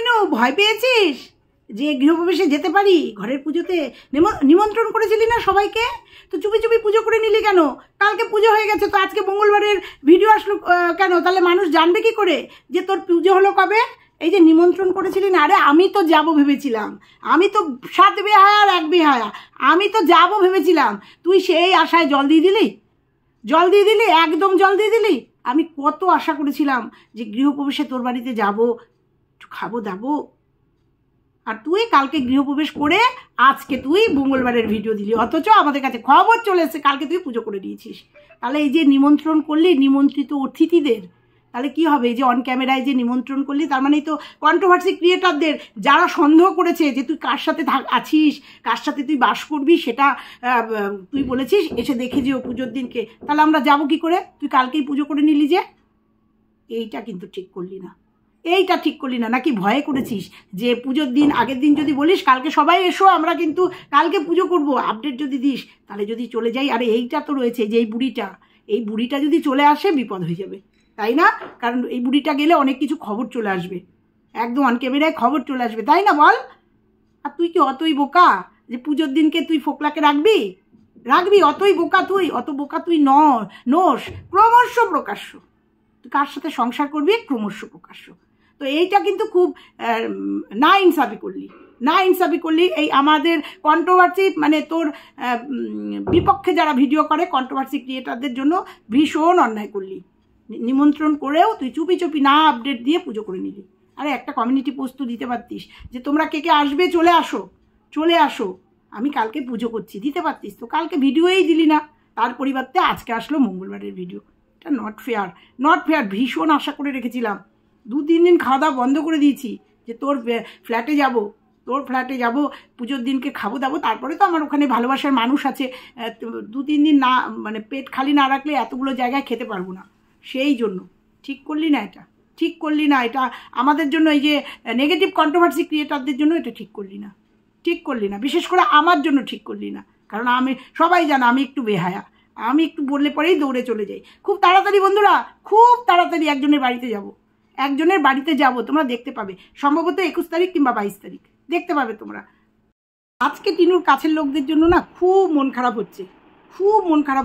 টিনু, ভয় পেয়েছিস যে গৃহপ্রবেশে যেতে পারি? ঘরের পুজোতে নিমন্ত্রণ করেছিলি না সবাইকে, তো চুপি চুপি পুজো করে নিলি কেন? কালকে পুজো হয়ে গেছে, তো আজকে মঙ্গলবারের ভিডিও আসলো কেন? তাহলে মানুষ জানবে কি করে যে তোর পুজো হলো কবে? এই যে নিমন্ত্রণ করেছিলি না, আরে আমি তো যাব ভেবেছিলাম, আমি তো 7 বেহায়া আর 1 বেহায়া, আমি তো যাব ভেবেছিলাম। তুই সেই আশায় জল দিয়ে দিলি, জল দিয়ে দিলি, একদম জল দিয়ে দিলি। আমি কত আশা করেছিলাম যে গৃহপ্রবেশে তোর বাড়িতে যাব, খাবো দাবো, আর তুই কালকে গৃহপ্রবেশ করে আজকে তুই মঙ্গলবারের ভিডিও দিলি, অথচ আমাদের কাছে খবর চলে এসেছে কালকে তুই পুজো করে দিয়েছিস। তাহলে এই যে নিমন্ত্রণ করলি নিমন্ত্রিত অতিথিদের, তাহলে কি হবে? এই যে অন ক্যামেরায় যে নিমন্ত্রণ করলি, তার মানে তো কন্ট্রোভার্সি ক্রিয়েটারদের যারা সন্দেহ করেছে যে তুই কার সাথে আছিস, কার সাথে তুই বাস করবি, সেটা তুই বলেছিস এসে দেখে যেও পুজোর দিনকে, তাহলে আমরা যাবো কি করে? তুই কালকেই পুজো করে নিলি যে, এইটা কিন্তু ঠিক করলি না, এইটা ঠিক করলি না। নাকি ভয়ে করেছিস যে পুজোর দিন আগের দিন যদি বলিস কালকে সবাই এসো আমরা কিন্তু কালকে পুজো করব, আপডেট যদি দিস, তাহলে যদি চলে যাই, আরে এইটা তো রয়েছে যে এই বুড়িটা যদি চলে আসে বিপদ হয়ে যাবে, তাই না? কারণ এই বুড়িটা গেলে অনেক কিছু খবর চলে আসবে, একদম অন ক্যামেরায় খবর চলে আসবে, তাই না বল? আর তুই কি অতই বোকা যে পুজোর দিনকে তুই ফোকলাকে রাখবি? অতই বোকা তুই, অত বোকা তুই নোস। ক্রমশ প্রকাশ্য তুই কার সাথে সংসার করবি, ক্রমশ প্রকাশ্য। তো এইটা কিন্তু খুব না ইনসাফি করলি। এই আমাদের কন্ট্রোভার্সি মানে তোর বিপক্ষে যারা ভিডিও করে কন্ট্রোভার্সি ক্রিয়েটারদের জন্য ভীষণ অন্যায় করলি। নিমন্ত্রণ করেও তুই চুপি চুপি না আপডেট দিয়ে পুজো করে নিলি। আরে একটা কমিউনিটি পোস্ট তো দিতে পারতিস যে তোমরা কে কে আসবে, চলে আসো, আমি কালকে পুজো করছি, দিতে পারতিস তো। কালকে ভিডিওই দিলি না, তার পরিবর্তে আজকে আসলো মঙ্গলবারের ভিডিও। এটা নট ফেয়ার। ভীষণ আশা করে রেখেছিলাম, 2-3 দিন খাওয়া দাওয়া বন্ধ করে দিয়েছি যে তোর ফ্ল্যাটে যাব পুজোর দিনকে খাবো দাবো, তারপরে তো আমার ওখানে ভালোবাসার মানুষ আছে। 2-3 দিন না মানে পেট খালি না রাখলে এতগুলো জায়গায় খেতে পারবো না, সেই জন্য ঠিক করলি না এটা আমাদের জন্য, এই যে নেগেটিভ কন্ট্রোভার্সি ক্রিয়েটারদের জন্য এটা ঠিক করলি না, বিশেষ করে আমার জন্য ঠিক করলি না। কারণ আমি, সবাই জানে আমি একটু বেহায়া, আমি একটু বললে পরেই দৌড়ে চলে যাই। খুব তাড়াতাড়ি বন্ধুরা, খুব তাড়াতাড়ি একজনের বাড়িতে যাব, তোমরা দেখতে পাবে, সম্ভবত 21 তারিখ কিংবা 22 তারিখ দেখতে পাবে তোমরা। আজকে টিনুর কাছের লোকদের জন্য না খুব মন খারাপ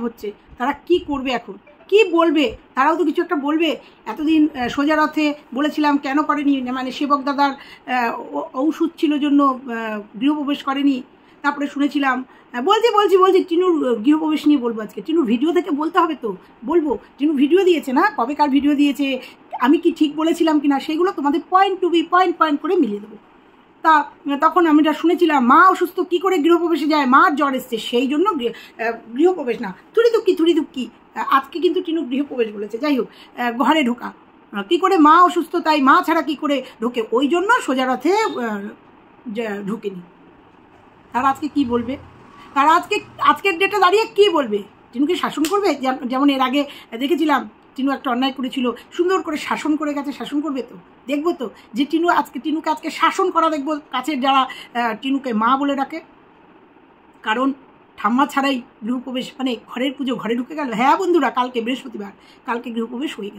হচ্ছে। তারা কি করবে এখন, কি বলবে? তারাও তো কিছু একটা বলবে। এতদিন সোজা রথে বলেছিলাম কেন করেনি, মানে সেবক দাদার ঔষধ ছিল জন্য গৃহপ্রবেশ করেনি। তারপরে শুনেছিলাম, বলছি টিনুর গৃহপ্রবেশ নিয়ে বলবো আজকে। টিনুর ভিডিও থেকে বলতে হবে তো, বলবো। টিনু ভিডিও দিয়েছে না, কবেকার ভিডিও দিয়েছে, আমি কি ঠিক বলেছিলাম কিনা সেগুলো তোমাদের পয়েন্ট করে মিলিয়ে দেবো। তখন আমি শুনেছিলাম মা অসুস্থ, কি করে গৃহপ্রবেশে যায়, মার জ্বর এসছে, সেই জন্য গৃহপ্রবেশ না, থুড়ি দুঃখী। আজকে কিন্তু টিনু গৃহপ্রবেশ বলেছে। যাই হোক, ঘরে ঢোকা, কি করে মা অসুস্থ তাই মা ছাড়া কি করে ঢোকে, ওই জন্য সোজা রথে ঢোকেনি। তারা আজকে কি বলবে? তারা আজকের ডেটে দাঁড়িয়ে কি বলবে? টিনুকে শাসন করবে? যেমন এর আগে দেখেছিলাম টিনু একটা অন্যায় করেছিল, সুন্দর করে শাসন করে গেছে, শাসন করবে তো, দেখবো তো যে টিনুকে আজকে শাসন করা দেখবো কাছের যারা টিনুকে মা বলে ডাকে। কারণ ঠাম্মা ছাড়াই গৃহপ্রবেশ মানে ঘরের পুজো ঘরে ঢুকে গেল। হ্যাঁ বন্ধুরা, কালকে বৃহস্পতিবার, কালকে গৃহপ্রবেশ হয়ে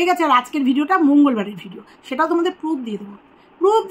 গেছে, আর আজকের ভিডিওটা মঙ্গলবারের ভিডিও, সেটাও তোমাদের প্রুফ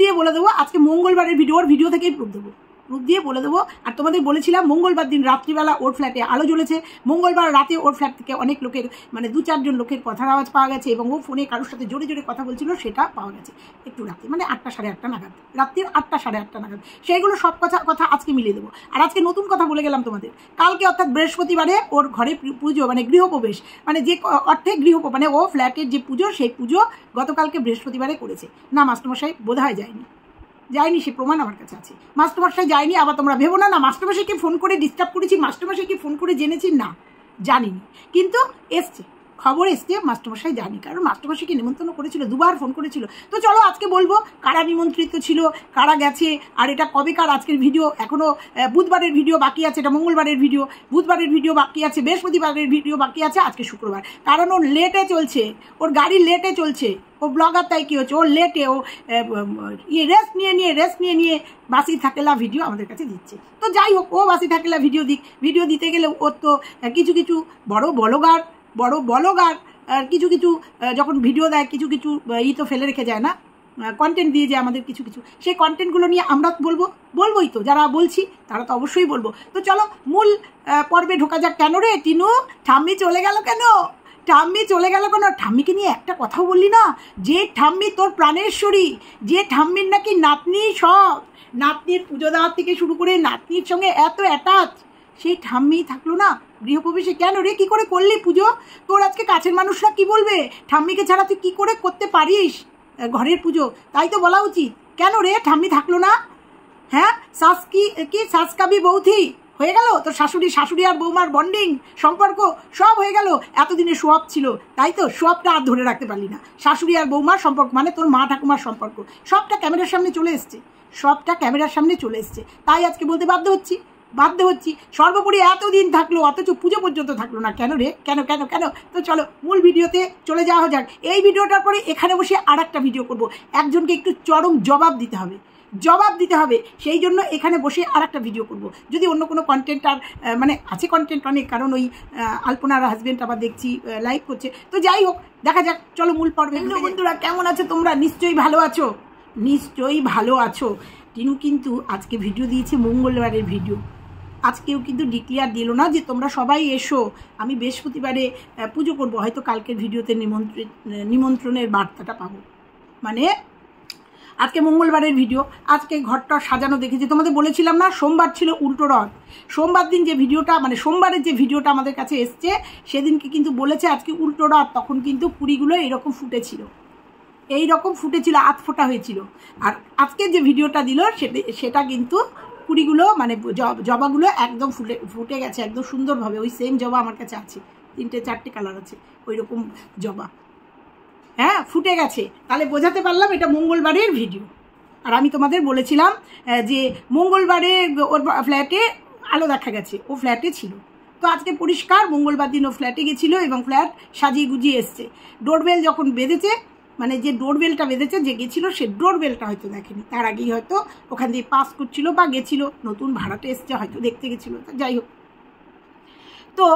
দিয়ে বলে দেবো। আজকে মঙ্গলবারের ভিডিও থেকেই প্রুফ দিয়ে বলে দেবো। আর তোমাদের বলেছিলাম মঙ্গলবার দিন রাত্রিবেলা ওর ফ্ল্যাটে আলো জ্বলেছে, মঙ্গলবার রাতে ওর ফ্ল্যাট থেকে অনেক লোকের মানে 2-4 জন লোকের কথার আওয়াজ পাওয়া গেছে, এবং ও ফোনে কারোর সাথে জোরে কথা বলছিল, সেটা পাওয়া গেছে একটু রাতে, মানে 8টা সাড়ে 8টা নাগাদ, রাত্রির 8টা সাড়ে 8টা নাগাদ। সেইগুলো সব কথা আজকে মিলিয়ে দেবো। আর আজকে নতুন কথা বলে গেলাম তোমাদের, কালকে অর্থাৎ বৃহস্পতিবারে ওর ঘরে পুজো মানে গৃহপ্রবেশ, মানে যে অর্থে মানে ও ফ্ল্যাটের যে পুজো, সেই পুজো গতকালকে বৃহস্পতিবারে করেছে না। মাস্টারমশাই বোধহয় যায়নি, সে প্রমাণ আমার কাছে আছে। মাস্টারমশাই যায়নি, আবার তোমরা ভেবো না মাস্টারমশাইকে ফোন করে ডিস্টার্ব করেছি, মাস্টারমশাইকে ফোন করে জেনেছি, না, জানিনি, কিন্তু খবর এসছে মাস্টারমশাই জানি, কারণ মাস্টারমশাইকে নিমন্ত্রণ করেছিল, 2বার ফোন করেছিল। তো চলো আজকে বলবো কারা নিমন্ত্রিত ছিল, কারা গেছে, আর এটা কবেকার আজকের ভিডিও। এখনো বুধবারের ভিডিও বাকি আছে, এটা মঙ্গলবারের ভিডিও, বুধবারের ভিডিও বাকি আছে, বৃহস্পতিবারের ভিডিও বাকি আছে, আজকে শুক্রবার। কারণ ওর লেটে চলছে, ওর গাড়ি লেটে চলছে, ও ব্লগার, তাই কি হচ্ছে, ও লেটে, ও রেস্ট নিয়ে বাসি থাকেলা ভিডিও আমাদের কাছে দিচ্ছে। তো যাই হোক, ও বাসি থাকেলা ভিডিও দিতে গেলে ওর তো কিছু বড় ব্লগার কিছু যখন ভিডিও দেয় কিছু তো ফেলে রেখে যায় না। কন্টেন্ট দিয়ে যে আমাদের কিছু কিছু, সেই কন্টেন্টগুলো নিয়ে আমরা বলবোই তো, যারা বলছি তারা তো অবশ্যই বলবো। তো চলো মূল পর্বে ঢোকা যাক। কেন রে টিনু, ঠাম্মি চলে গেল কেন? ঠাম্মি চলে গেল কেন? ঠাম্মিকে নিয়ে একটা কথাও বললি না, যে ঠাম্মি তোর প্রাণেশ্বরী, যে ঠাম্মির নাকি নাতনি, সব নাতনির পুজো দেওয়ার থেকে শুরু করে নাতনির সঙ্গে এত অ্যাটাচ, সেই ঠাম্মি থাকলো না গৃহপ্রবেশে। কেন রে, কি করে করলি পুজো? তোর আজকে কাছের মানুষরা কি বলবে? ঠাম্মিকে ছাড়া তুই কি করে করতে পারিস ঘরের পুজো? তাই তো বলা উচিত। কেন রে ঠাম্মি থাকলো না? হ্যাঁ, শাসকাবি বৌথি হয়ে গেল তোর শাশুড়ি আর বৌমার বন্ডিং সম্পর্ক সব হয়ে গেল। এতদিনে সোয়াব ছিল, তাই তো সোয়াবটা আর ধরে রাখতে পারলি না। শাশুড়ি আর বৌমার সম্পর্ক মানে তোর মা ঠাকুমার সম্পর্ক সবটা ক্যামেরার সামনে চলে এসছে, তাই আজকে বলতে বাধ্য হচ্ছি। সর্বোপরি এতদিন থাকলো অথচ পুজো পর্যন্ত থাকলো না। কেন রে, কেন? তো চলো মূল ভিডিওতে চলে যাওয়া যাক। এই ভিডিওটার পরে এখানে বসে আর একটা ভিডিও করবো, একজনকে একটু চরম জবাব দিতে হবে, সেই জন্য এখানে বসে আর একটা ভিডিও করব। যদি অন্য কোনো কন্টেন্ট আর মানে আছে কন্টেন্ট অনেক, কারণ ওই আলপনার হাজবেন্ড আবার দেখছি লাইভ করছে। তো যাই হোক, দেখা যাক, চলো মূল পর্বে। বন্ধুরা কেমন আছো তোমরা? নিশ্চয়ই ভালো আছো। টিনু কিন্তু আজকে ভিডিও দিয়েছে, মঙ্গলবারের ভিডিও। আজকেও কিন্তু ডিক্লেয়ার দিল না যে তোমরা সবাই এসো, আমি বৃহস্পতিবারে পুজো করবো। হয়তো কালকের ভিডিওতে নিমন্ত্রণের বার্তাটা পাবো। মানে আজকে মঙ্গলবারের ভিডিও, আজকে ঘরটা সাজানো দেখেছি। তোমাদের বলেছিলাম না, সোমবার ছিল উল্টো রথ। সোমবার দিন যে ভিডিওটা, মানে সোমবারের যে ভিডিওটা আমাদের কাছে এসছে, সেদিনকে কিন্তু বলেছে আজকে উল্টো রথ। তখন কিন্তু পুরীগুলো এইরকম ফুটেছিল, আধ ফোটা হয়েছিল। আর আজকের যে ভিডিওটা দিল সেটা কিন্তু পুরীগুলো মানে জবাগুলো একদম ফুটে গেছে একদম সুন্দরভাবে। ওই সেম জবা আমার কাছে আছে, 3-4টে কালার আছে ওই রকম জবা। হ্যাঁ, ফুটে গেছে। তাহলে বোঝাতে পারলাম এটা মঙ্গলবারের ভিডিও। আর আমি তোমাদের বলেছিলাম যে মঙ্গলবারে ওর ফ্ল্যাটে আলো দেখা গেছে, ও ফ্ল্যাটে ছিল। তো আজকে পরিষ্কার মঙ্গলবার দিন ও ফ্ল্যাটে গেছিলো এবং ফ্ল্যাট সাজিয়ে গুজিয়ে এসছে। ডোরবেল যখন বেঁধেছে, মানে যে ডোরবেলটা বেঁধেছে, যে গেছিলো সে ডোরবেলটা হয়তো দেখেনি, তার আগেই হয়তো ওখান দিয়ে পাস করছিল বা গেছিলো, নতুন ভাড়াটে এসছে হয়তো দেখতে গেছিলো। যাই হোক, তো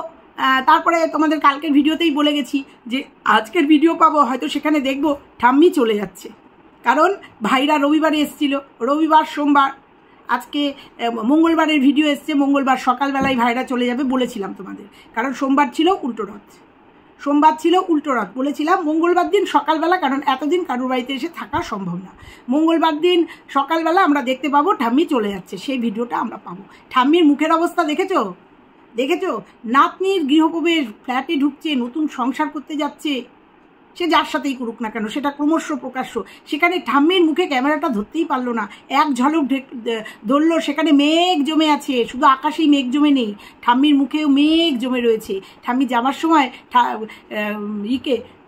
তারপরে তোমাদের কালকের ভিডিওতেই বলে গেছি যে আজকের ভিডিও পাবো, হয়তো সেখানে দেখবো ঠাম্মি চলে যাচ্ছে। কারণ ভাইরা রবিবারে এসছিল, রবিবার সোমবার, আজকে মঙ্গলবারের ভিডিও এসছে। মঙ্গলবার সকালবেলায় ভাইরা চলে যাবে বলেছিলাম তোমাদের, কারণ সোমবার ছিল উল্টো রথ বলেছিলাম। মঙ্গলবার দিন সকালবেলা, কারণ এতদিন কারুর বাড়িতে এসে থাকা সম্ভব না, মঙ্গলবার দিন সকালবেলা আমরা দেখতে পাবো ঠাম্মি চলে যাচ্ছে, সেই ভিডিওটা আমরা পাবো। ঠাম্মির মুখের অবস্থা দেখেছো? নাতনির গৃহপ্রবেশ, ফ্ল্যাটে ঢুকছে, নতুন সংসার করতে যাচ্ছে, সে যার সাথেই করুক না কেন, সেটা ক্রমশ প্রকাশ্য। সেখানে ঠাম্মির মুখে ক্যামেরাটা ধরতেই পারলো না, এক ঝলক ধরলো। সেখানে মেঘ জমে আছে, শুধু আকাশেই মেঘ জমে নেই, ঠাম্মির মুখেও মেঘ জমে রয়েছে। ঠাম্মি যাবার সময়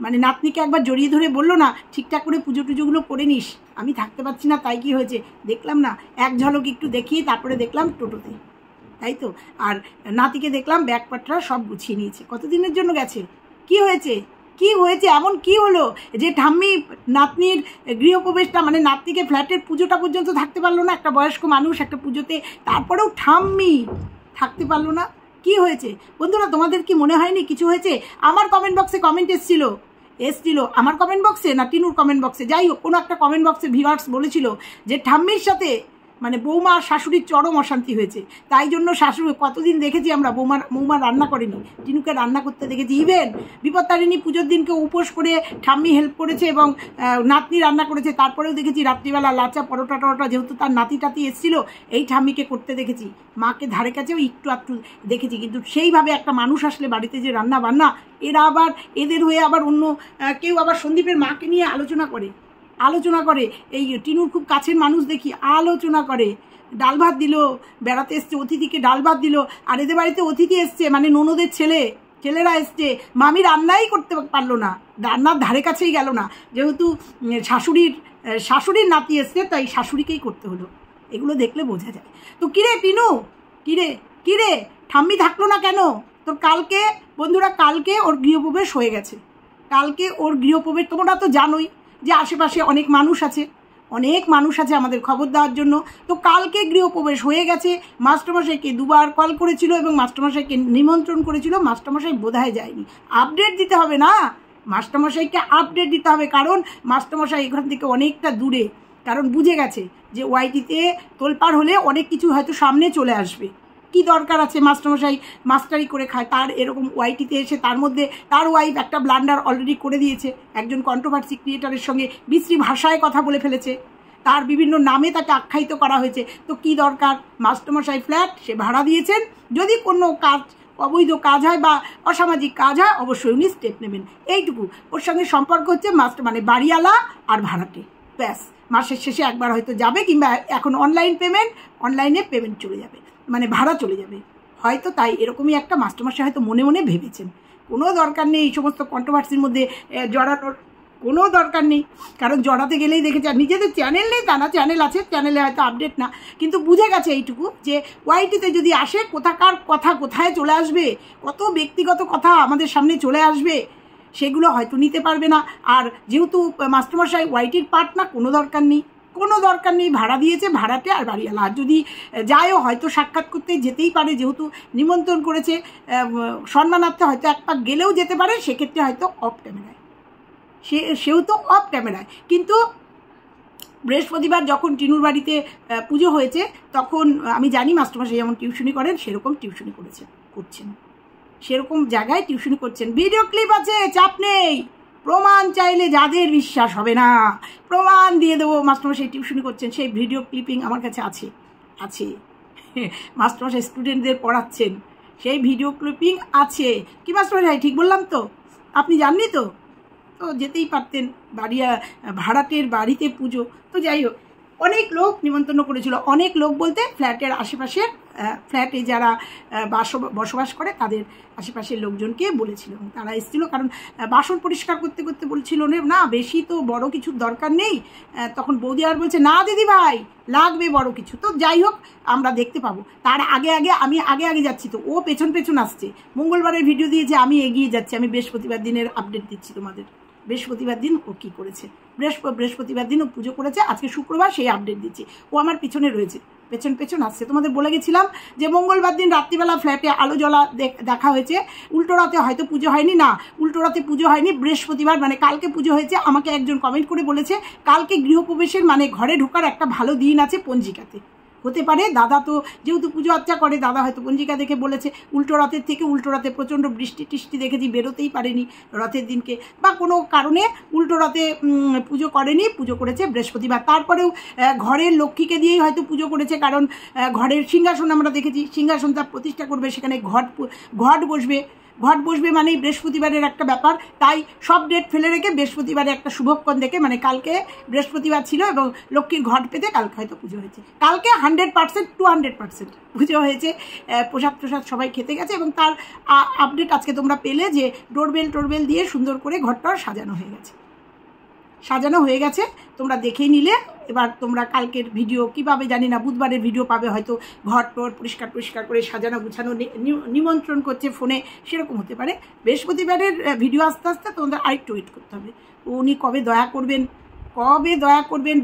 মানে নাতনিকে একবার জড়িয়ে ধরে বললো না, ঠিকঠাক করে পুজো টুজোগুলো করে নিস, আমি থাকতে পারছি না। তাই কি হয়েছে দেখলাম না, এক ঝলক একটু দেখিয়ে তারপরে দেখলাম টোটোতে, তাই তো। আর নাতিকে দেখলাম ব্যাগপত্র সব গুছিয়ে নিয়েছে। কতদিনের জন্য গেছে? কি হয়েছে এমন কি হলো যে ঠাম্মি নাতনির গৃহপ্রবেশটা, মানে নাতনিকে ফ্ল্যাটের পুজোটা পর্যন্ত থাকতে পারলো না? একটা বয়স্ক মানুষ একটা পুজোতে, তারপরেও ঠাম্মি থাকতে পারলো না। কি হয়েছে বন্ধুরা? তোমাদের কি মনে হয়নি কিছু হয়েছে? আমার কমেন্ট বক্সে কমেন্ট এসছিল আমার কমেন্ট বক্সে না টিনুর কমেন্ট বক্সে, যাই হোক কোনো একটা কমেন্ট বক্সে ভিউয়ার্স বলেছিল যে ঠাম্মির সাথে মানে বৌমা আর শাশুড়ির চরম অশান্তি হয়েছে। তাই জন্য শাশুড়ি, কতদিন দেখেছি আমরা বৌমা রান্না করেনি, টিনুকে রান্না করতে দেখেছি। ইভেন বিপত্তারিণী পুজোর দিনকে উপোস করে ঠাম্মি হেল্প করেছে এবং নাতনি রান্না করেছে। তারপরেও দেখেছি রাত্রিবেলা লাচা পরোটা টরোটা, যেহেতু তার নাতি টাতি এসেছিল, এই ঠাম্মিকে করতে দেখেছি। মাকে ধারে কাছেও একটু দেখেছি, কিন্তু সেইভাবে একটা মানুষ আসলে বাড়িতে যে রান্না বান্না, এরা আবার এদের হয়ে আবার অন্য কেউ আবার সন্দীপের মাকে নিয়ে আলোচনা করে। এই টিনুর খুব কাছের মানুষ দেখি আলোচনা করে, ডাল ভাত দিল, বেড়াতে এসছে অতিথিকে ডাল ভাত দিল। আর এদের বাড়িতে অতিথি এসছে, মানে ননদের ছেলেরা এসছে, মামি রান্নাই করতে পারলো না, রান্নার ধারে কাছেই গেল না, যেহেতু শাশুড়ির নাতি এসছে, তাই শাশুড়িকেই করতে হলো। এগুলো দেখলে বোঝা যায়। তো কিরে টিনু, কিরে ঠাম্মি থাকলো না কেন? তোর কালকে ওর গৃহপ্রবেশ হয়ে গেছে। তোমরা তো জানোই যে আশেপাশে অনেক মানুষ আছে আমাদের খবর দেওয়ার জন্য। তো কালকে গৃহপ্রবেশ হয়ে গেছে। মাস্টারমশাইকে 2বার কল করেছিল এবং মাস্টারমশাইকে নিমন্ত্রণ করেছিল, মাস্টারমশাই বোধহয় যায়নি। আপডেট দিতে হবে না, মাস্টারমশাইকে আপডেট দিতে হবে, কারণ মাস্টারমশাই এখান থেকে অনেকটা দূরে, কারণ বুঝে গেছে যে ওয়াইটিতে তোলপাড় হলে অনেক কিছু হয়তো সামনে চলে আসবে। কি দরকার আছে মাস্টারমশাই মাস্টারি করে খায়, তার এরকম ওয়াইটিতে এসে তার মধ্যে তার ওয়াইফ একটা ব্লান্ডার অলরেডি করে দিয়েছে, একজন কন্ট্রোভার্সি ক্রিয়েটারের সঙ্গে বিশ্রী ভাষায় কথা বলে ফেলেছে, তার বিভিন্ন নামে তাকে আখ্যায়িত করা হয়েছে। তো কি দরকার, মাস্টারমশাই ফ্ল্যাট সে ভাড়া দিয়েছেন, যদি কোনো কাজ অবৈধ কাজ হয় বা অসামাজিক কাজ হয় অবশ্যই উনি স্টেপ নেবেন, এইটুকু। ওর সঙ্গে সম্পর্ক হচ্ছে মানে বাড়িওয়ালা আর ভাড়াটে, ব্যাস। মাসের শেষে একবার হয়তো যাবে, কিংবা এখন অনলাইনে পেমেন্ট চলে যাবে, মানে ভাড়া চলে যাবে হয়তো, তাই এরকমই একটা মাস্টারমশাই হয়তো মনে মনে ভেবেছেন। কোনো দরকার নেই এই সমস্ত কন্ট্রোভার্সির মধ্যে জড়ানোর, কোনো দরকার নেই, কারণ জড়াতে গেলেই দেখেছে। আর নিজেদের চ্যানেল নেই তা না, চ্যানেল আছে, চ্যানেলে হয়তো আপডেট না, কিন্তু বুঝে গেছে এইটুকু যে ওয়াইটিতে যদি আসে কোথাকার কথা কোথায় চলে আসবে, কত ব্যক্তিগত কথা আমাদের সামনে চলে আসবে, সেগুলো হয়তো নিতে পারবে না। আর যেহেতু মাস্টারমশাই ওয়াইটির পার্ট না, কোনো দরকার নেই, ভাড়া দিয়েছে ভাড়াটে আর বাড়িওয়ালা। আর যদি যায়ও হয়তো সাক্ষাৎ করতে যেতেই পারে, যেহেতু নিমন্ত্রণ করেছে সম্মানার্থে, হয়তো এক পাক গেলেও যেতে পারে, সেক্ষেত্রে হয়তো অফ ক্যামেরায়, সেও তো অফ ক্যামেরায়। কিন্তু বৃহস্পতিবার যখন টিনুর বাড়িতে পুজো হয়েছে, তখন আমি জানি মাস্টারমশাই যেমন টিউশনি করেন সেরকম টিউশনি করছেন, সেরকম জায়গায় টিউশনি করছেন। ভিডিও ক্লিপ আছে, চাপ নেই, প্রমাণ চাইলে যাদের বিশ্বাস হবে না প্রমাণ দিয়ে দেবো। মাস্টারমশাই টিউশনি করছেন, সেই ভিডিও ক্লিপিং আমার কাছে আছে। মাস্টারমশাই স্টুডেন্টদের পড়াচ্ছেন, সেই ভিডিও ক্লিপিং আছে। কি মাস্টারমশাই ঠিক বললাম তো? আপনি জাননি তো যেতেই পারতেন, ভাড়াটের বাড়িতে পুজো। তো যাই হোক, অনেক লোক নিমন্ত্রণ করেছিল, অনেক লোক বলতে ফ্ল্যাটের আশেপাশের, ফ্ল্যাটে যারা বসবাস করে তাদের আশেপাশের লোকজনকে বলেছিল, তারা এসেছিল। কারণ বাসন পরিষ্কার করতে করতে বলছিল না বেশি তো বড় কিছুর দরকার নেই। তখন বৌদি আর বলছে না দিদি ভাই লাগবে বড় কিছু। তো যাই হোক, আমরা দেখতে পাবো। তার আগে আমি আগে যাচ্ছি, তো ও পেছন আসছে। মঙ্গলবারের ভিডিও দিয়েছে, আমি এগিয়ে যাচ্ছি, আমি বৃহস্পতিবার দিনের আপডেট দিচ্ছি তোমাদের। বৃহস্পতিবার দিন ও কী করেছে, বৃহস্পতিবার দিন ও পুজো করেছে, আজকে শুক্রবার, সেই আপডেট দিচ্ছি। ও আমার পিছনে রয়েছে, পেছন আসছে। তোমাদের বলে গেছিলাম যে মঙ্গলবার দিন রাত্রিবেলা ফ্ল্যাটে আলো জ্বলা দেখা হয়েছে। উল্টো রাতে হয়তো পুজো হয়নি, না উল্টো রাতে পুজো হয়নি, বৃহস্পতিবার মানে কালকে পুজো হয়েছে। আমাকে একজন কমেন্ট করে বলেছে কালকে গৃহপ্রবেশের মানে ঘরে ঢোকার একটা ভালো দিন আছে পঞ্জিকাতে। হতে পারে, দাদা তো যেহেতু পুজো আর্চা করে, দাদা হয়তো পঞ্জিকা দেখে বলেছে। উল্টো রাতে প্রচণ্ড বৃষ্টি টিষ্টি দেখেছি, বেরোতেই পারেনি রথের দিনকে, বা কোনো কারণে উল্টো রাতে পুজো করেনি, পুজো করেছে বৃহস্পতিবার। তারপরেও ঘরের লক্ষ্মীকে দিয়েই হয়তো পুজো করেছে, কারণ ঘরের সিংহাসন আমরা দেখেছি, সিংহাসন তার প্রতিষ্ঠা করবে, সেখানে ঘট বসবে মানেই বৃহস্পতিবারের একটা ব্যাপার। তাই সব ডেট ফেলে রেখে বৃহস্পতিবারে একটা শুভক্ষণ দেখে, মানে কালকে বৃহস্পতিবার ছিল এবং লক্ষ্মীর ঘট পেতে কালকে হয়তো পুজো হয়েছে। কালকে 100% 200% পুজো হয়েছে, প্রসাদ সবাই খেতে গেছে, এবং তার আপডেট আজকে তোমরা পেলে যে ডোরবেল দিয়ে সুন্দর করে ঘরটা সাজানো হয়ে গেছে। তোমরা দেখেই নিলে। এবার তোমরা কালকের ভিডিও কিভাবে জানি না, বুধবারের ভিডিও পাবে হয়তো, ঘর পরিষ্কার করে সাজানো গুছানো, নিমন্ত্রণ করছে ফোনে, সেরকম হতে পারে। বৃহস্পতিবারের ভিডিও আস্তে আস্তে তোমাদের আরেকটু ওয়েট করতে হবে। উনি কবে দয়া করবেন।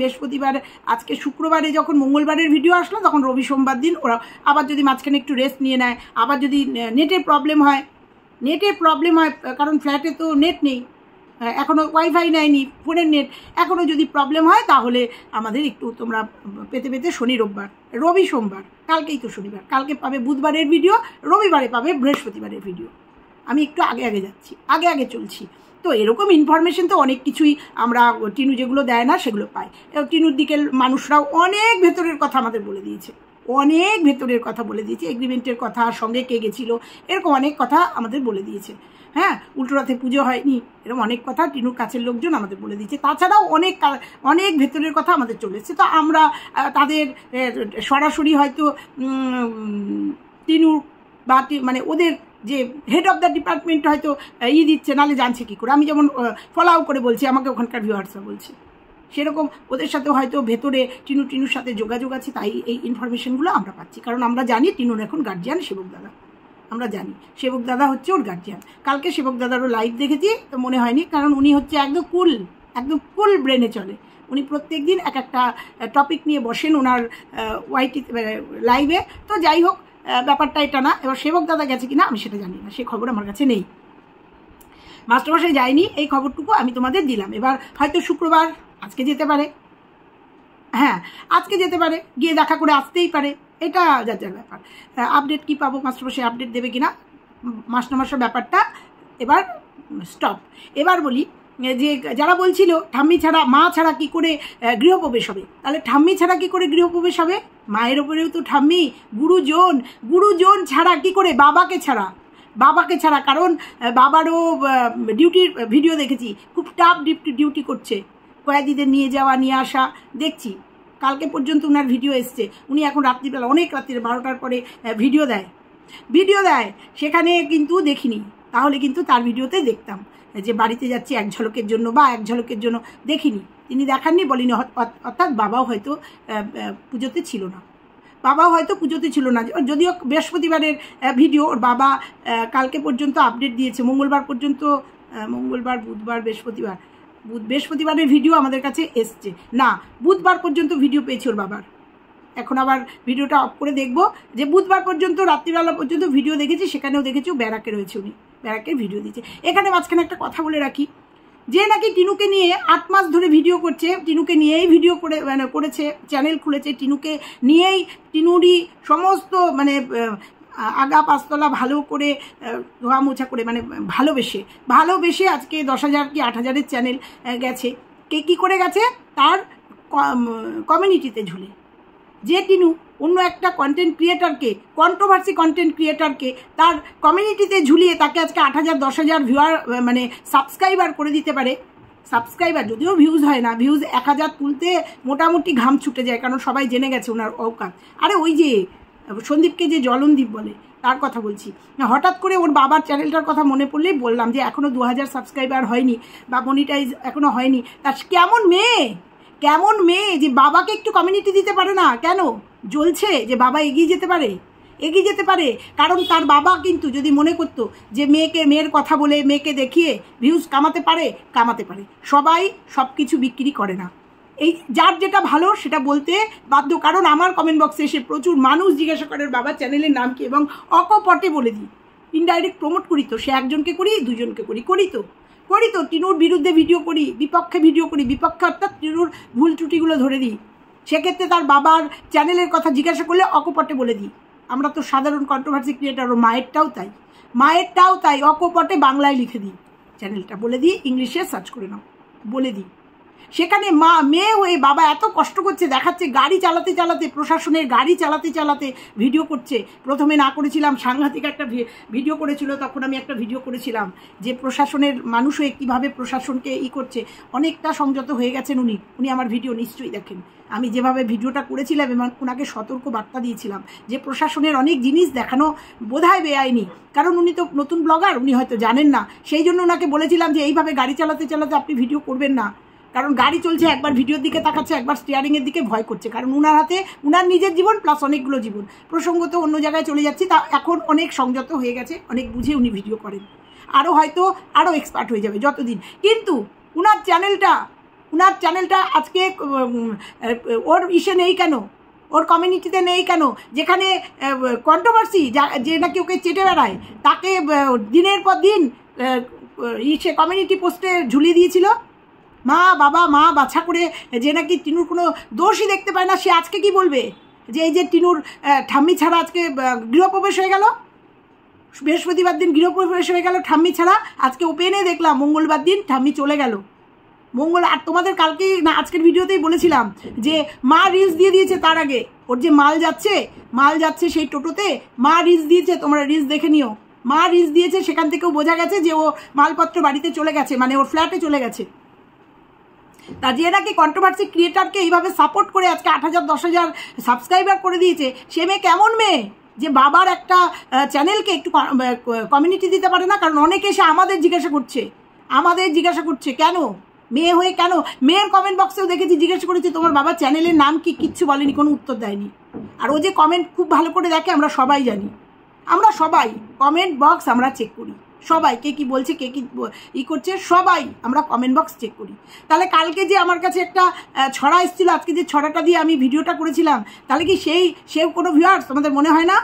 বৃহস্পতিবার, আজকে শুক্রবারে যখন মঙ্গলবারের ভিডিও আসলো, তখন রবি সোমবার দিন ওরা আবার যদি মাঝখানে একটু রেস্ট নিয়ে নেয়, আবার যদি নেটের প্রবলেম হয়, কারণ ফ্ল্যাটে তো নেট নেই এখনও, ওয়াইফাই নেয়নি, ফোনের নেট এখনও যদি প্রবলেম হয়, তাহলে আমাদের একটু তোমরা পেতে শনি রবি সোমবার, কালকেই তো শনিবার, কালকে পাবে বুধবারের ভিডিও, রবিবারে পাবে বৃহস্পতিবারের ভিডিও। আমি একটু আগে যাচ্ছি, আগে চলছি। তো এরকম ইনফরমেশন তো অনেক কিছুই আমরা টিনু যেগুলো দেয় না সেগুলো পাই। টিনুর দিকের মানুষরাও অনেক ভেতরের কথা আমাদের বলে দিয়েছে, এগ্রিমেন্টের কথা, সঙ্গে কে গেছিলো, এরকম অনেক কথা আমাদের বলে দিয়েছে। হ্যাঁ, উল্টো রাতে পুজো হয়নি, এরকম অনেক কথা টিনুর কাছের লোকজন আমাদের বলে দিয়েছে। তাছাড়াও অনেক ভেতরের কথা আমাদের চলে এসেছে। তো আমরা তাদের সরাসরি হয়তো টিনুর বা মানে ওদের যে হেড অফ দ্য ডিপার্টমেন্ট হয়তো দিচ্ছে, নাহলে জানছে কী করে। আমি যেমন ফলো করে বলছি, আমাকে ওখানকার ভিউয়ার্সরা বলছে, সেরকম ওদের সাথেও হয়তো ভেতরে টিনুর সাথে যোগাযোগ আছে, তাই এই ইনফরমেশনগুলো আমরা পাচ্ছি। কারণ আমরা জানি টিনুর এখন গার্জিয়ান সেবক দাদা, আমরা জানি সেবক দাদা হচ্ছে ওর গার্জিয়ান। কালকে সেবক দাদারও লাইভ দেখেছি, তো মনে হয়নি, কারণ উনি হচ্ছে একদম কুল ব্রেনে চলে। উনি প্রত্যেক দিন এক একটা টপিক নিয়ে বসেন ওনার ওয়াইটি লাইভে। তো যাই হোক, ব্যাপারটা এটা না। এবার সেবক দাদা গেছে কিনা আমি সেটা জানি না, সে খবর আমার কাছে নেই। মাস্টারমশাই যায়নি, এই খবরটুকু আমি তোমাদের দিলাম। এবার হয়তো শুক্রবার, আজকে যেতে পারে, হ্যাঁ আজকে যেতে পারে, গিয়ে দেখা করে আসতেই পারে, এটা যার যার ব্যাপার। আপডেট কি পাবো, মাস্টারমশাই আপডেট দেবে কিনা, মাস্টারমশাই ব্যাপারটা এবার স্টপ। এবার বলি যে যারা বলছিল ঠাম্মি ছাড়া, মা ছাড়া কি করে গৃহপ্রবেশ হবে, তাহলে ঠাম্মি ছাড়া কি করে গৃহপ্রবেশ হবে? মায়ের ওপরেও তো ঠাম্মি, গুরুজন ছাড়া কি করে, বাবাকে ছাড়া, কারণ বাবারও ডিউটির ভিডিও দেখেছি, খুব টাফ ডিউটি করছে, কয়েদিদের নিয়ে যাওয়া নিয়ে আসা দেখছি, কালকে পর্যন্ত ওনার ভিডিও এসছে। উনি এখন রাত্রিবেলা, অনেক রাত্রিরে 12টার পরে ভিডিও দেয়, সেখানে কিন্তু দেখিনি, তাহলে কিন্তু তার ভিডিওতে দেখতাম যে বাড়িতে যাচ্ছি এক ঝলকের জন্য বা এক ঝলকের জন্য, দেখিনি, তিনি দেখাননি, বলিনি। অর্থাৎ বাবাও হয়তো পুজোতে ছিল না, যদিও বৃহস্পতিবারের ভিডিও ওর বাবা কালকে পর্যন্ত আপডেট দিয়েছে, মঙ্গলবার পর্যন্ত, মঙ্গলবার, বুধবার, বৃহস্পতিবারের ভিডিও আমাদের কাছে এসছে না, বুধবার পর্যন্ত ভিডিও পেয়েছে ওর বাবার। এখন আবার ভিডিওটা অফ করে দেখবো, যে বুধবার পর্যন্ত রাত্রিবেলা পর্যন্ত ভিডিও দেখেছি, সেখানেও দেখেছি ব্যারাকে রয়েছে, উনি ব্যারাকের ভিডিও দিচ্ছে। এখানে মাঝখানে একটা কথা বলে রাখি, যে নাকি টিনুকে নিয়ে 8 মাস ধরে ভিডিও করছে, টিনুকে নিয়েই ভিডিও করেছে, চ্যানেল খুলেছে, টিনুকে নিয়েই, টিনুরই সমস্ত আগা পাঁচতলা ভালো করে ধোয়া মোছা করে, ভালোবেসে আজকে 10,000 কি 8,000-এর চ্যানেল গেছে। কে কী করে গেছে? তার কমিউনিটিতে ঝুলে। যে টিনু অন্য একটা কন্ট্রোভার্সি কন্টেন্ট ক্রিয়েটারকে তার কমিউনিটিতে ঝুলিয়ে তাকে আজকে 8,000 10,000 ভিউয়ার সাবস্ক্রাইবার করে দিতে পারে। সাবস্ক্রাইবার যদিও ভিউজ হয় না, ভিউজ 1,000 তুলতে মোটামুটি ঘাম ছুটে যায়, কারণ সবাই জেনে গেছে ওনার অকাত। আরে ওই যে সন্দীপকে যে জলনদীপ বলে, তার কথা বলছি। হঠাৎ করে ওর বাবার চ্যানেলটার কথা মনে পড়লেই বললাম যে এখনও 2,000 সাবস্ক্রাইবার হয়নি বা মনিটাইজ এখনও হয়নি। তার কেমন মেয়ে যে বাবাকে একটু কমিউনিটি দিতে পারে না, কেন জ্বলছে যে বাবা এগিয়ে যেতে পারে? কারণ তার বাবা কিন্তু যদি মনে করতো যে মেয়ের কথা বলে, মেয়েকে দেখিয়ে ভিউজ কামাতে পারে। সবাই সব কিছু বিক্রি করে না, এই যার যেটা ভালো সেটা বলতে বাধ্য। কারণ আমার কমেন্ট বক্সে এসে প্রচুর মানুষ জিজ্ঞাসা করে বাবার চ্যানেলের নাম কি, এবং অকপটে বলে দিই, ইনডাইরেক্ট প্রমোট করি তো, সে একজনকে করি, দুজনকে করি তো টিনুর বিরুদ্ধে ভিডিও করি, বিপক্ষে ভিডিও করি, অর্থাৎ টিনুর ভুল ত্রুটিগুলো ধরে দিই। সেক্ষেত্রে তার বাবার চ্যানেলের কথা জিজ্ঞাসা করলে অকপটে বলে দিই। আমরা তো সাধারণ কন্ট্রোভার্সি ক্রিয়েটার, ও মায়েরটাও তাই অকপটে বাংলায় লিখে দিই, চ্যানেলটা বলে দিই, ইংলিশে সার্চ করে নাও, বলে দিই। সেখানে মেয়ে হয়ে বাবা এত কষ্ট করছে, দেখাচ্ছে গাড়ি চালাতে, প্রশাসনের গাড়ি চালাতে ভিডিও করছে। প্রথমে না করেছিলাম, সাংঘাতিক একটা ভিডিও করেছিল, তখন আমি একটা ভিডিও করেছিলাম যে প্রশাসনের মানুষ হয়ে কীভাবে প্রশাসনকে করছে। অনেকটা সংযত হয়ে গেছেন উনি আমার ভিডিও নিশ্চয়ই দেখেন। আমি যেভাবে ভিডিওটা করেছিলাম এবং ওনাকে সতর্ক বার্তা দিয়েছিলাম যে প্রশাসনের অনেক জিনিস দেখানো বোধহয় বেআইনি, কারণ উনি তো নতুন ব্লগার, উনি হয়তো জানেন না। সেই জন্য ওনাকে বলেছিলাম যে এইভাবে গাড়ি চালাতে আপনি ভিডিও করবেন না, কারণ গাড়ি চলছে, একবার ভিডিওর দিকে তাকাচ্ছে, একবার স্টিয়ারিংয়ের দিকে ভয় করছে, কারণ ওনার হাতে ওনার নিজের জীবন প্লাস অনেকগুলো জীবন। প্রসঙ্গত অন্য জায়গায় চলে যাচ্ছি, তা এখন অনেক সংযত হয়ে গেছে, অনেক বুঝে উনি ভিডিও করেন, আরও এক্সপার্ট হয়ে যাবে যতদিন। কিন্তু ওনার চ্যানেলটা আজকে ওর নেই কেন, ওর কমিউনিটিতে নেই কেন? যেখানে কন্ট্রোভার্সি, যে নাকি ওকে চেটে বেড়ায়, তাকে দিনের পর দিন সে কমিউনিটি পোস্টে ঝুলিয়ে দিয়েছিল। মা বাছা করে, যে নাকি টিনুর কোনো দোষই দেখতে পায় না, সে আজকে কি বলবে যে এই যে টিনুর ঠাম্মি ছাড়া আজকে গৃহপ্রবেশ হয়ে গেল, বৃহস্পতিবার দিন গৃহপ্রবেশ হয়ে গেল ঠাম্মি ছাড়া। আজকে ওপেনে দেখলাম মঙ্গলবার দিন ঠাম্মি চলে গেল। আর তোমাদের কালকেই না আজকের ভিডিওতেই বলেছিলাম যে মা রিলস দিয়ে দিয়েছে, তার আগে ওর যে মাল যাচ্ছে সেই টোটোতে মা রিলস দিয়েছে, তোমরা রিলস দেখে নিও। মা রিলস দিয়েছে, সেখান থেকেও বোঝা গেছে যে ও মালপত্র বাড়িতে চলে গেছে, ওর ফ্ল্যাটে চলে গেছে। তা যে নাকি কন্ট্রোভার্সি ক্রিয়েটারকে এইভাবে সাপোর্ট করে আজকে 8,000 10,000 সাবস্ক্রাইবার করে দিয়েছে, সে মেয়ে কেমন মেয়ে যে বাবার একটা চ্যানেলকে একটু কমিউনিটি দিতে পারে না? কারণ অনেকে এসে আমাদের জিজ্ঞাসা করছে কেন মেয়ে হয়ে, কেন মেয়ের কমেন্ট বক্সেও দেখেছি জিজ্ঞাসা করেছে তোমার বাবার চ্যানেলের নাম কি, কিচ্ছু বলেনি, কোনো উত্তর দেয়নি। আর ও যে কমেন্ট খুব ভালো করে দেখে, আমরা সবাই জানি, আমরা সবাই কমেন্ট বক্স আমরা চেক করি, সবাই কে কি বলছে, কে কি করছে, সবাই আমরা কমেন্ট বক্স চেক করি। তাহলে কালকে যে আমার কাছে একটা ছড়া এসেছিল, আজকে যে ছড়াটা দিয়ে আমি ভিডিওটা করেছিলাম, তাহলে কি সেও কোনো ভিউয়ার্স তোমাদের মনে হয় না?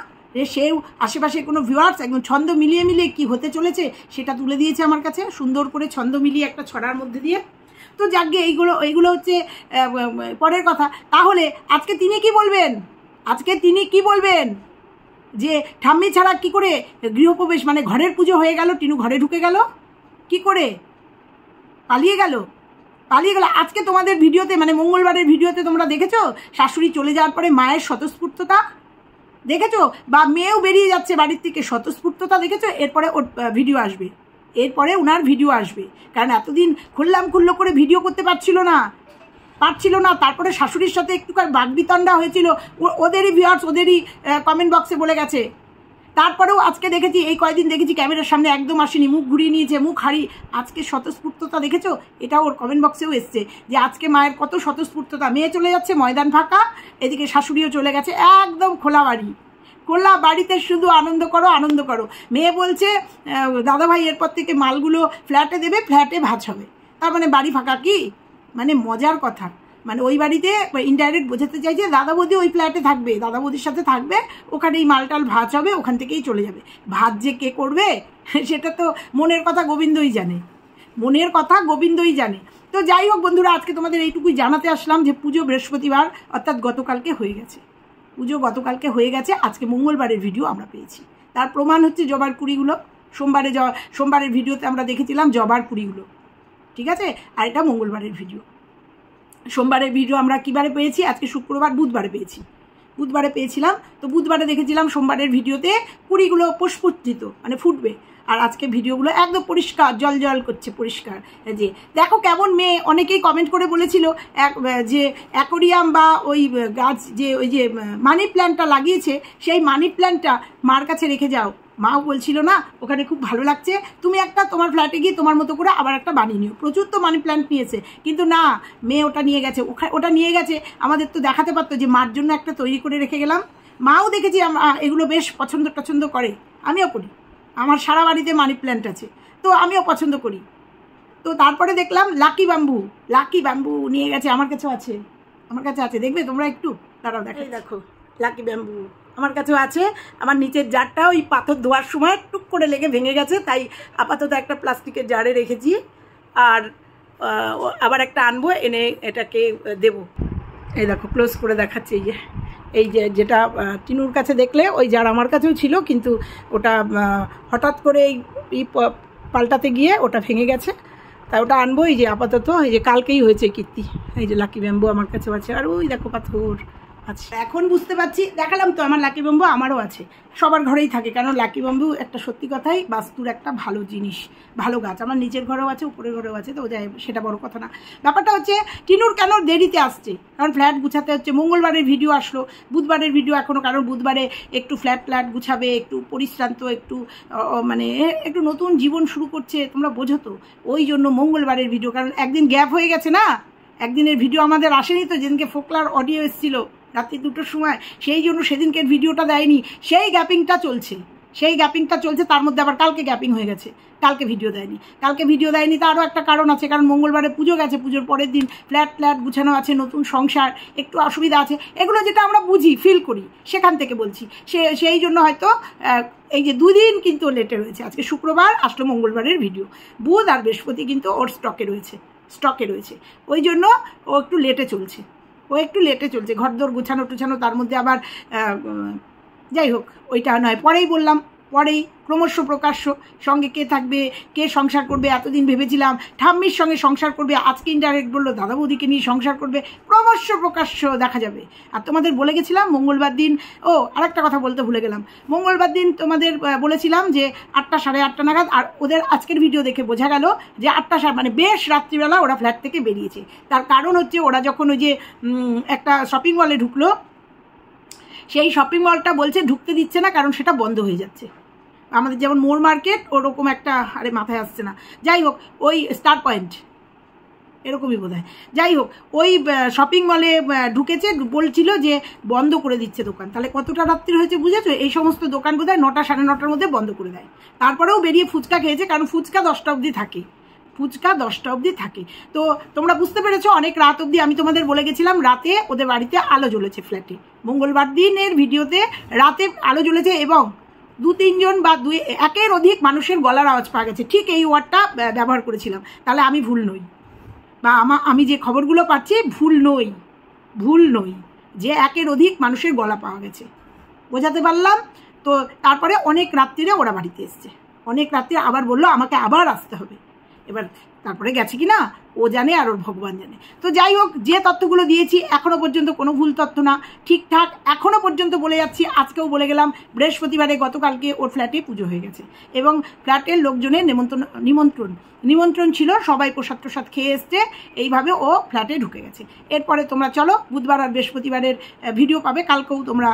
সেও আশেপাশে কোনো ভিউয়ার্স একদম ছন্দ মিলিয়ে মিলিয়ে কি হতে চলেছে সেটা তুলে দিয়েছে আমার কাছে, সুন্দর করে ছন্দ মিলিয়ে একটা ছড়ার মধ্যে দিয়ে। তো যাকে এইগুলো হচ্ছে পরের কথা। তাহলে আজকে তিনি কি বলবেন যে ঠাম্মি ছাড়া কি করে গৃহপ্রবেশ, মানে ঘরের পুজো হয়ে গেল, টিনু ঘরে ঢুকে গেল, কি করে পালিয়ে গেল। আজকে তোমাদের ভিডিওতে, মানে মঙ্গলবারের ভিডিওতে তোমরা দেখেছো শাশুড়ি চলে যাওয়ার পরে মায়ের স্বতঃস্ফূর্ততা দেখেছো, বা মেয়েও বেরিয়ে যাচ্ছে বাড়ির থেকে, স্বতঃস্ফূর্ততা দেখেছো। এরপরে ওর ভিডিও আসবে, ওনার ভিডিও আসবে, কারণ এতদিন খুল্লো করে ভিডিও করতে পারছিল না। তারপরে শাশুড়ির সাথে একটু বাগবিতণ্ডা হয়েছিল, ওদেরই ভিউয়ার্স ওদেরই কমেন্ট বক্সে বলে গেছে। তারপরেও আজকে দেখেছি, এই কয়েকদিন দেখেছি ক্যামেরার সামনে একদম আসেনি, মুখ ঘুরিয়ে নিয়েছে, মুখ হারিয়ে। আজকে স্বতঃস্ফূর্ততা দেখেছো, এটা ওর কমেন্ট বক্সেও এসছে যে আজকে মায়ের কত স্বতঃস্ফূর্ততা। মেয়ে চলে যাচ্ছে, ময়দান ফাঁকা, এদিকে শাশুড়িও চলে গেছে, একদম খোলা বাড়িতে শুধু আনন্দ করো। মেয়ে বলছে দাদাভাই এরপর থেকে মালগুলো ফ্ল্যাটে দেবে, ফ্ল্যাটে ভাজ হবে। তার মানে বাড়ি ফাঁকা, কি মানে মজার কথা। মানে ওই বাড়িতে ইনডাইরেক্ট বোঝাতে চাইছে দাদা বৌদি ওই ফ্ল্যাটে থাকবে, দাদা বৌদির সাথে থাকবে, ওখানেই মালটাল ভাজ হবে, ওখান থেকেই চলে যাবে। ভাজ যে কে করবে সেটা তো মনের কথা গোবিন্দই জানে। তো যাই হোক বন্ধুরা, আজকে তোমাদের এইটুকুই জানাতে আসলাম যে পুজো বৃহস্পতিবার অর্থাৎ গতকালকে হয়ে গেছে। আজকে মঙ্গলবারের ভিডিও আমরা পেয়েছি, তার প্রমাণ হচ্ছে জবার কুড়িগুলো। সোমবারের ভিডিওতে আমরা দেখেছিলাম জবার কুড়িগুলো, ঠিক আছে, আর এটা মঙ্গলবারের ভিডিও। সোমবারের ভিডিও আমরা কিবারে পেয়েছি, আজকে শুক্রবার, বুধবারে পেয়েছিলাম। তো বুধবারে দেখেছিলাম সোমবারের ভিডিওতে কুড়িগুলো পুষ্পোজ্জিত, মানে ফুটবে, আর আজকে ভিডিওগুলো একদম পরিষ্কার, জল করছে পরিষ্কার। যে দেখো কেমন মেয়ে, অনেকেই কমেন্ট করে বলেছিল যে অ্যাকোরিয়াম বা ওই গাছ যে ওই যে মানি প্ল্যান্টটা লাগিয়েছে, সেই মানি প্ল্যান্টটা মার কাছে রেখে যাও। মাও বলছিল না ওখানে খুব ভালো লাগছে, তুমি একটা তোমার ফ্ল্যাটে গিয়ে তোমার মতো করে আবার একটা বানিয়ে নিও। প্রচুর তো মানি প্ল্যান্ট নিয়েছে, কিন্তু না, মেয়ে ওটা নিয়ে গেছে। আমাদের তো দেখাতে পারতো যে মার জন্য একটা তৈরি করে রেখে গেলাম। মাও দেখেছি এগুলো বেশ পছন্দ করে, আমিও করি। আমার সারা বাড়িতে মানি প্ল্যান্ট আছে, তো আমিও পছন্দ করি। তো তারপরে দেখলাম লাকি ব্যাম্বু নিয়ে গেছে, আমার কাছে আছে, দেখবে তোমরা একটু দাঁড়াও, দেখো লাকি ব্যাম্বু আমার কাছেও আছে। আমার নিচের জারটা ওই পাথর ধোয়ার সময় টুক করে লেগে ভেঙে গেছে, তাই আপাতত একটা প্লাস্টিকের জারে রেখেছি, আর আবার একটা আনবো, এনে এটাকে দেব। এই দেখো ক্লোজ করে দেখাচ্ছি, এই যে যেটা টিনুর কাছে দেখলে ওই জার আমার কাছেও ছিল, কিন্তু ওটা হঠাৎ করে এই পাল্টাতে গিয়ে ওটা ভেঙে গেছে, তাই ওটা আনবো। এই যে আপাতত এই যে কালকেই হয়েছে কীর্তি, এই যে লাকি ব্যাম্বু আমার কাছেও আছে, আর ওই দেখো পাথর। আচ্ছা, এখন বুঝতে পারছি, দেখালাম তো আমার লাকি ব্যাম্বু আমারও আছে, সবার ঘরেই থাকে, কারণ লাকি ব্যাম্বু একটা সত্যি কথাই বাস্তুর একটা ভালো জিনিস, ভালো গাছ। আমার নিচের ঘরেও আছে, উপরের ঘরেও আছে, তো যাই সেটা বড় কথা না। ব্যাপারটা হচ্ছে টিনুর কেন দেরিতে আসছে, কারণ ফ্ল্যাট গুছাতে হচ্ছে। মঙ্গলবারের ভিডিও আসলো, বুধবারের ভিডিও এখনও, কারণ বুধবারে একটু ফ্ল্যাট গুছাবে, একটু পরিশ্রান্ত, একটু মানে একটু নতুন জীবন শুরু করছে, তোমরা বোঝো তো, ওই জন্য মঙ্গলবারের ভিডিও। কারণ একদিন গ্যাপ হয়ে গেছে না, একদিনের ভিডিও আমাদের আসেনি তো, যেদিনকে ফোকলার অডিও এসেছিল রাত্রি 2টোর সময়, সেই জন্য সেদিনকে ভিডিওটা দেয়নি। সেই গ্যাপিংটা চলছে, তার মধ্যে আবার কালকে গ্যাপিং হয়ে গেছে, কালকে ভিডিও দেয়নি। তারও একটা কারণ আছে, কারণ মঙ্গলবারে পুজো গেছে, পুজোর পরের দিন ফ্ল্যাট গুছানো আছে, নতুন সংসার, একটু অসুবিধা আছে, এগুলো যেটা আমরা বুঝি, ফিল করি, সেখান থেকে বলছি। সেই জন্য হয়তো এই যে 2 দিন কিন্তু লেটে রয়েছে। আজকে শুক্রবার আসলো মঙ্গলবারের ভিডিও, বুধ আর বৃহস্পতি কিন্তু ওর স্টকে রয়েছে, ওই জন্য ও একটু লেটে চলছে। ঘরদোর গুছানো, তার মধ্যে আবার যাই হোক, ওইটা নয়, পরেই বললাম, ক্রমশ প্রকাশ্য, সঙ্গে কে থাকবে, কে সংসার করবে। এতদিন ভেবেছিলাম ঠাম্মির সঙ্গে সংসার করবে, আজকে ইনডাইরেক্ট বললো দাদা বৌদিকে নিয়ে সংসার করবে, ক্রমশ প্রকাশ্য দেখা যাবে। আর তোমাদের বলে গেছিলাম মঙ্গলবার দিন, আরেকটা কথা বলতে ভুলে গেলাম, মঙ্গলবার দিন তোমাদের বলেছিলাম যে 8টা 8:30 নাগাদ, আর ওদের আজকের ভিডিও দেখে বোঝা গেল যে 8টা, মানে বেশ রাত্রিবেলা ওরা ফ্ল্যাট থেকে বেরিয়েছে। তার কারণ হচ্ছে ওরা যখন ওই যে একটা শপিং মলে ঢুকলো, সেই শপিং মলটা বলছে ঢুকতে দিচ্ছে না, কারণ সেটা বন্ধ হয়ে যাচ্ছে। আমাদের যেমন মোর মার্কেট, ওরকম একটা, আরে মাথায় আসছে না, যাই হোক ওই স্টার পয়েন্ট এরকমই বোধ হয়, যাই হোক ওই শপিং মলে ঢুকেছে, বলছিল যে বন্ধ করে দিচ্ছে দোকান। তাহলে কতটা রাত্রি হয়েছে বুঝেছো? এই সমস্ত দোকান বোধ হয় 9টা 9:30টার মধ্যে বন্ধ করে দেয়। তারপরেও বেরিয়ে ফুচকা খেয়েছে, কারণ ফুচকা 10টা অবধি থাকে, ফুচকা 10টা অবধি থাকে। তো তোমরা বুঝতে পেরেছো, অনেক রাত অবধি আমি তোমাদের বলে গেছিলাম রাতে ওদের বাড়িতে আলো জ্বলেছে ফ্ল্যাটে। মঙ্গলবার দিনের ভিডিওতে রাতে আলো জ্বলেছে এবং 2-3 জন বা একের অধিক মানুষের গলার আওয়াজ পাওয়া গেছে। ঠিক এই ওয়ার্ডটা ব্যবহার করেছিলাম। তাহলে আমি ভুল নই, বা আমি যে খবরগুলো পাচ্ছি ভুল নই যে একের অধিক মানুষের গলা পাওয়া গেছে। বোঝাতে পারলাম তো? তারপরে অনেক রাত্রিরে ওরা বাড়িতে এসছে, অনেক রাত্রিরে আবার বললো আমাকে আবার আসতে হবে। এবার তারপরে গেছে কি না ও জানে আর ওর ভগবান জানে। তো যাই হোক, যে তথ্যগুলো দিয়েছি এখনো পর্যন্ত কোনো ভুল তথ্য না, ঠিকঠাক এখনো পর্যন্ত বলে যাচ্ছি। আজকেও বলে গেলাম, বৃহস্পতিবারে গতকালকে ওর ফ্ল্যাটে পুজো হয়ে গেছে এবং ফ্ল্যাটের লোকজনের নিমন্ত্রণ ছিল, সবাই প্রসাদ প্রসাদ খেয়ে এসছে, এইভাবে ও ফ্ল্যাটে ঢুকে গেছে। এরপরে তোমরা চলো, বুধবার আর বৃহস্পতিবারের ভিডিও পাবে, কালকেও তোমরা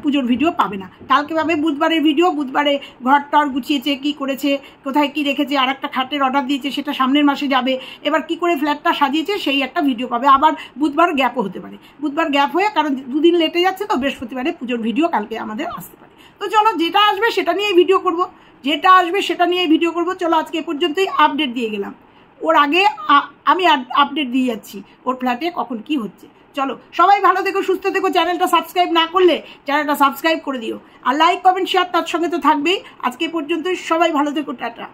পুজোর ভিডিও পাবে না, কালকে পাবে বুধবারের ভিডিও। বুধবারে ঘর টর গুছিয়েছে, কি করেছে, কোথায় কি রেখেছে, আর একটা খাটের অর্ডার দিয়েছে, সেটা সামনের মাসে যাবে। এবার কি করে ফ্ল্যাটটা সাজিয়েছে সেই একটা ভিডিও পাবে। আবার বুধবার গ্যাপও হতে পারে, বুধবার গ্যাপ হয়ে, কারণ 2 দিন লেটে যাচ্ছে, তো বৃহস্পতিবারে পুজোর ভিডিও কালকে আমাদের আসতে পারে। তো চলো, যেটা আসবে সেটা নিয়েই ভিডিও করব, চলো আজকে এ পর্যন্তই আপডেট দিয়ে গেলাম। ওর আগে আমি আপডেট দিয়ে যাচ্ছি ওর ফ্ল্যাটে কখন কি হচ্ছে। চলো, সবাই ভালো থেকো, সুস্থ থেকো। চ্যানেলটা সাবস্ক্রাইব না করলে চ্যানেলটা সাবস্ক্রাইব করে দিও, আর লাইক কমেন্ট শেয়ার তার সঙ্গে তো থাকবেই। আজকে এ পর্যন্তই, সবাই ভালো থেকো, টাটা।